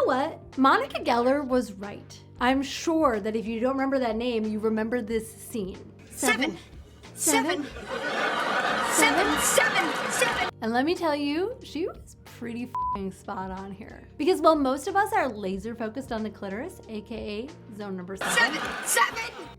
what? Monica Geller was right. I'm sure that if you don't remember that name, you remember this scene. Seven. And let me tell you, she was pretty f***ing spot on here. Because while most of us are laser focused on the clitoris, aka zone number 7,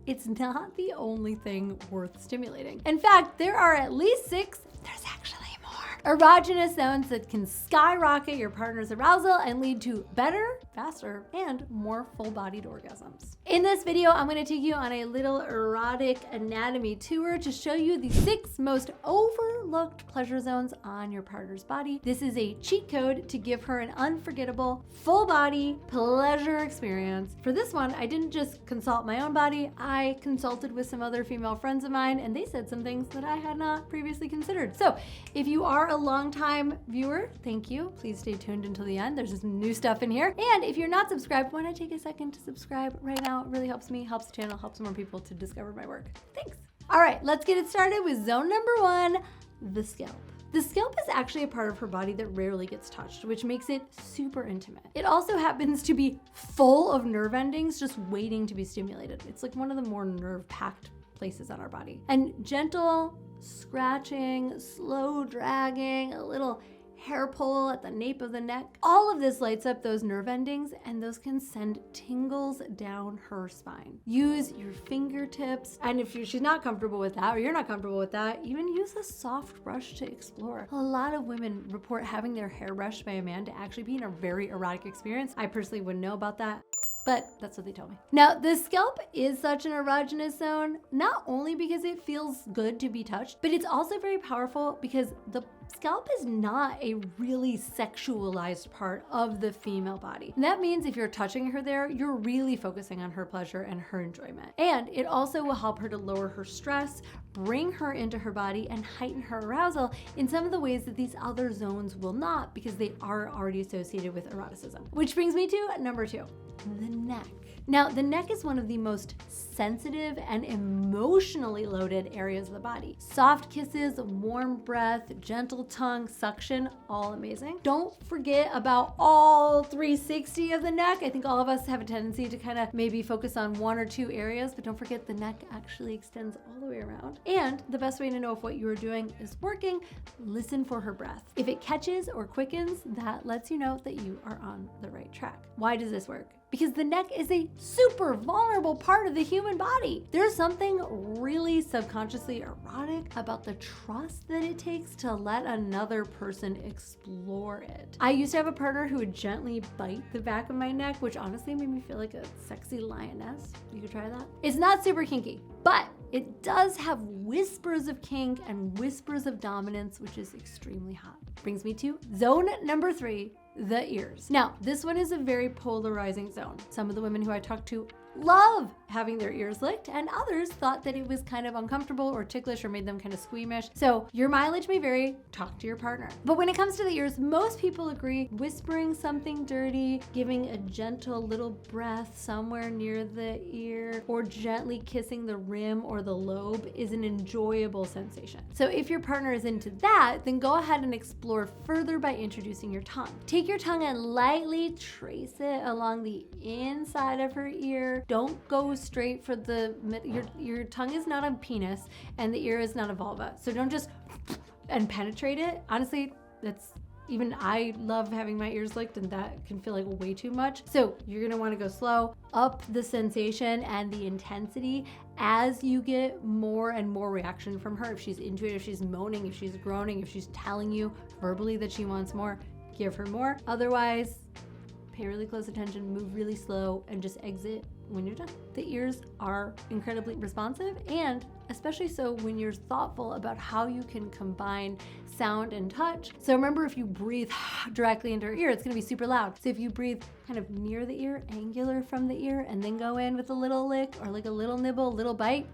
it's not the only thing worth stimulating. In fact, there are at least 6, there's actually more, erogenous zones that can skyrocket your partner's arousal and lead to better, faster, and more full-bodied orgasms. In this video, I'm gonna take you on a little erotic anatomy tour to show you the 6 most overlooked pleasure zones on your partner's body. This is a cheat code to give her an unforgettable, full-body pleasure experience. For this one, I didn't just consult my own body, I consulted with some other female friends of mine, and they said some things that I had not previously considered. So if you are a longtime viewer, thank you. Please stay tuned until the end. There's some new stuff in here. And if you're not subscribed, why not take a second to subscribe right now? It really helps me, helps the channel, helps more people to discover my work. Thanks. All right, let's get it started with zone number 1, the scalp. The scalp is actually a part of her body that rarely gets touched, which makes it super intimate. It also happens to be full of nerve endings just waiting to be stimulated. It's like one of the more nerve-packed places on our body. And gentle scratching, slow dragging, a little hair pull at the nape of the neck. All of this lights up those nerve endings, and those can send tingles down her spine. Use your fingertips, and if she's not comfortable with that, or you're not comfortable with that, even use a soft brush to explore. A lot of women report having their hair brushed by a man to actually be in a very erotic experience. I personally wouldn't know about that, but that's what they told me. Now, the scalp is such an erogenous zone, not only because it feels good to be touched, but it's also very powerful because the scalp is not a really sexualized part of the female body. And that means if you're touching her there, you're really focusing on her pleasure and her enjoyment. And it also will help her to lower her stress, bring her into her body, and heighten her arousal in some of the ways that these other zones will not, because they are already associated with eroticism. Which brings me to number 2, the neck. Now, the neck is one of the most sensitive and emotionally loaded areas of the body. Soft kisses, warm breath, gentle tongue, suction, all amazing. Don't forget about all 360 of the neck. I think all of us have a tendency to kind of maybe focus on 1 or 2 areas, but don't forget the neck actually extends all the way around. And the best way to know if what you are doing is working, listen for her breath. If it catches or quickens, that lets you know that you are on the right track. Why does this work? Because the neck is a super vulnerable part of the human body. There's something really subconsciously erotic about the trust that it takes to let another person explore it. I used to have a partner who would gently bite the back of my neck, which honestly made me feel like a sexy lioness. You could try that. It's not super kinky, but it does have whispers of kink and whispers of dominance, which is extremely hot. Brings me to zone number 3, the ears. Now, this one is a very polarizing zone. Some of the women who I talked to love having their ears licked, and others thought that it was kind of uncomfortable or ticklish or made them kind of squeamish. So your mileage may vary, talk to your partner. But when it comes to the ears, most people agree whispering something dirty, giving a gentle little breath somewhere near the ear, or gently kissing the rim or the lobe is an enjoyable sensation. So if your partner is into that, then go ahead and explore further by introducing your tongue. Take your tongue and lightly trace it along the inside of her ear. Don't go straight for the, your tongue is not a penis and the ear is not a vulva. So don't just and penetrate it. Honestly, that's, even I love having my ears licked and that can feel like way too much. So you're gonna wanna go slow, up the sensation and the intensity as you get more and more reaction from her. If she's into it, if she's moaning, if she's groaning, if she's telling you verbally that she wants more, give her more. Otherwise, pay really close attention, move really slow, and just exit when you're done. The ears are incredibly responsive, and especially so when you're thoughtful about how you can combine sound and touch. So remember, if you breathe directly into her ear, it's gonna be super loud. So if you breathe kind of near the ear, angular from the ear, and then go in with a little lick or like a little nibble, little bite,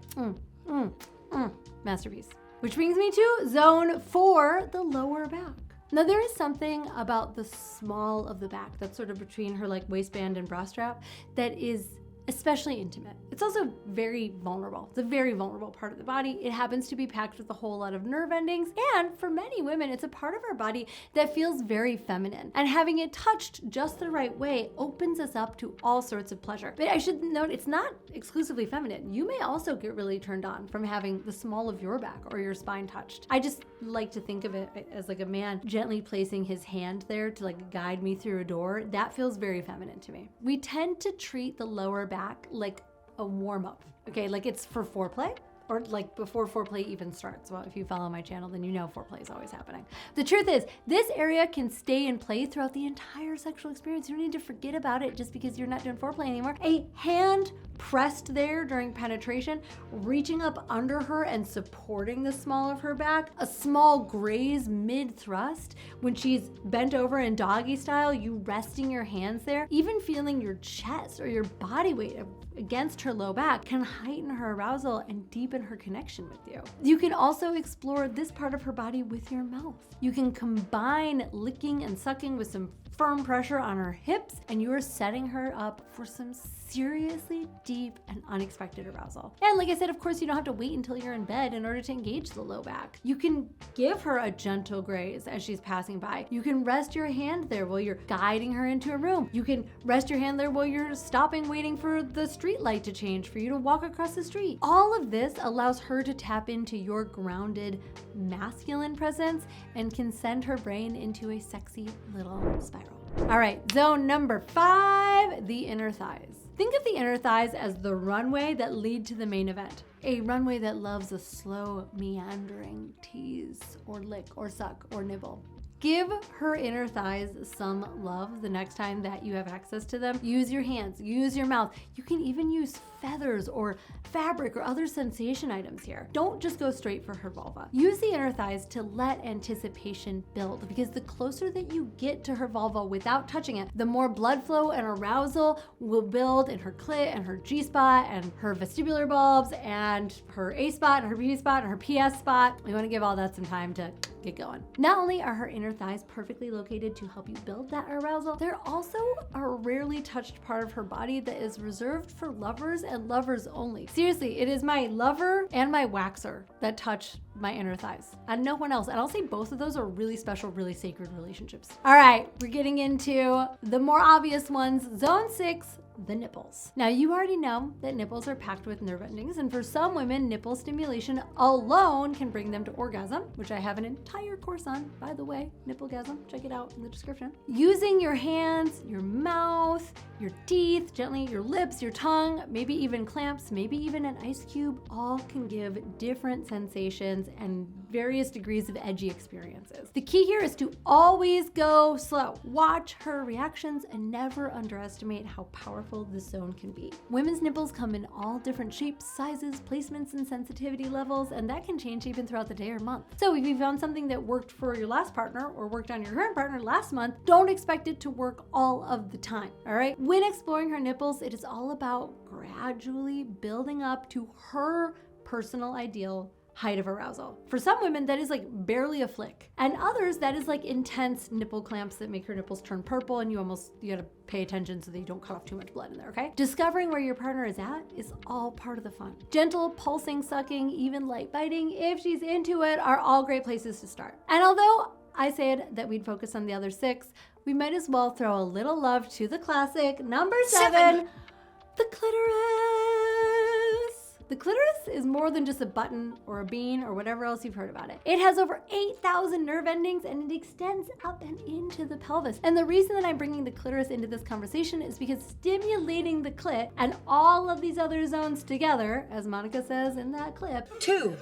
masterpiece. Which brings me to zone 4, the lower back. Now there is something about the small of the back that's sort of between her like waistband and bra strap that is especially intimate. It's also very vulnerable. It's a very vulnerable part of the body. It happens to be packed with a whole lot of nerve endings. And for many women, it's a part of our body that feels very feminine. And having it touched just the right way opens us up to all sorts of pleasure. But I should note, it's not exclusively feminine. You may also get really turned on from having the small of your back or your spine touched. I just like to think of it as like a man gently placing his hand there to like guide me through a door. That feels very feminine to me. We tend to treat the lower back like a warm-up, okay? Like it's for foreplay, or like before foreplay even starts. Well, if you follow my channel, then you know foreplay is always happening. The truth is, this area can stay in play throughout the entire sexual experience. You don't need to forget about it just because you're not doing foreplay anymore. A hand pressed there during penetration, reaching up under her and supporting the small of her back, a small graze mid-thrust, when she's bent over in doggy style, you resting your hands there, even feeling your chest or your body weight against her low back can heighten her arousal and deepen her connection with you. You can also explore this part of her body with your mouth. You can combine licking and sucking with some firm pressure on her hips, and you are setting her up for some seriously deep and unexpected arousal. And like I said, of course, you don't have to wait until you're in bed in order to engage the low back. You can give her a gentle graze as she's passing by. You can rest your hand there while you're guiding her into a room. You can rest your hand there while you're stopping, waiting for the street light to change for you to walk across the street. All of this allows her to tap into your grounded masculine presence and can send her brain into a sexy little spiral. All right, zone number 5, the inner thighs. Think of the inner thighs as the runway that lead to the main event. A runway that loves a slow, meandering tease or lick or suck or nibble. Give her inner thighs some love the next time that you have access to them. Use your hands, use your mouth. You can even use feathers or fabric or other sensation items here. Don't just go straight for her vulva. Use the inner thighs to let anticipation build, because the closer that you get to her vulva without touching it, the more blood flow and arousal will build in her clit and her G-spot and her vestibular bulbs and her A spot and her B spot and her PS spot. We want to give all that some time to get going. Not only are her inner thighs perfectly located to help you build that arousal, they're also a rarely touched part of her body that is reserved for lovers and lovers only. Seriously, it is my lover and my waxer that touch my inner thighs, and no one else. And I'll say both of those are really special, really sacred relationships. All right, we're getting into the more obvious ones. Zone 6, the nipples. Now, you already know that nipples are packed with nerve endings, and for some women, nipple stimulation alone can bring them to orgasm, which I have an entire course on, by the way, Nipplegasm. Check it out in the description. Using your hands, your mouth, your teeth, gently your lips, your tongue, maybe even clamps, maybe even an ice cube, all can give different sensations and various degrees of edgy experiences. The key here is to always go slow. Watch her reactions and never underestimate how powerful this zone can be. Women's nipples come in all different shapes, sizes, placements, and sensitivity levels, and that can change even throughout the day or month. So if you found something that worked for your last partner or worked on your current partner last month, don't expect it to work all of the time, all right? When exploring her nipples, it is all about gradually building up to her personal ideal height of arousal. For some women, that is like barely a flick. And others, that is like intense nipple clamps that make her nipples turn purple and you gotta pay attention so that you don't cut off too much blood in there, okay? Discovering where your partner is at is all part of the fun. Gentle, pulsing, sucking, even light biting, if she's into it, are all great places to start. And although I said that we'd focus on the other 6, we might as well throw a little love to the classic, number 7, the clitoris. The clitoris is more than just a button or a bean or whatever else you've heard about it. It has over 8,000 nerve endings and it extends up and into the pelvis. And the reason that I'm bringing the clitoris into this conversation is because stimulating the clit and all of these other zones together, as Monica says in that clip, 2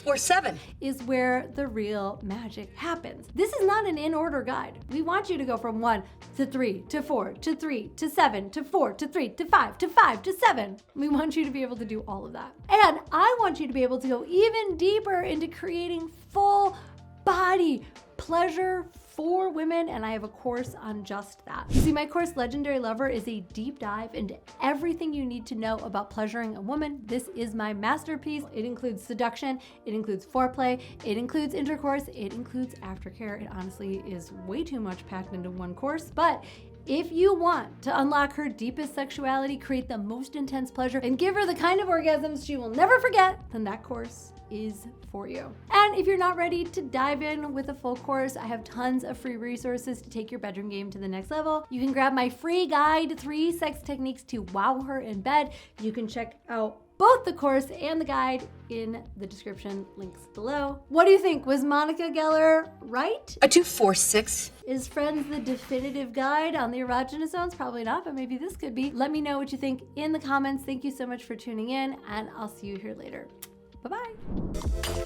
or 7 is where the real magic happens. This is not an in-order guide. We want you to go from 1 to 3 to 4 to 3 to 7 to 4 to 3 to 5 to 5 to 7. We want you to be able to do all of that. And I want you to be able to go even deeper into creating full body pleasure for women, and I have a course on just that. You see, my course, Legendary Lover, is a deep dive into everything you need to know about pleasuring a woman. This is my masterpiece. It includes seduction, it includes foreplay, it includes intercourse, it includes aftercare. It honestly is way too much packed into one course, but If you want to unlock her deepest sexuality, create the most intense pleasure, and give her the kind of orgasms she will never forget, then that course is for you. And if you're not ready to dive in with a full course, I have tons of free resources to take your bedroom game to the next level. You can grab my free guide, 3 sex techniques to wow her in bed. You can check out both the course and the guide in the description, links below. What do you think? Was Monica Geller right? A 246. Is Friends the definitive guide on the erogenous zones? Probably not, but maybe this could be. Let me know what you think in the comments. Thank you so much for tuning in, and I'll see you here later. Bye-bye.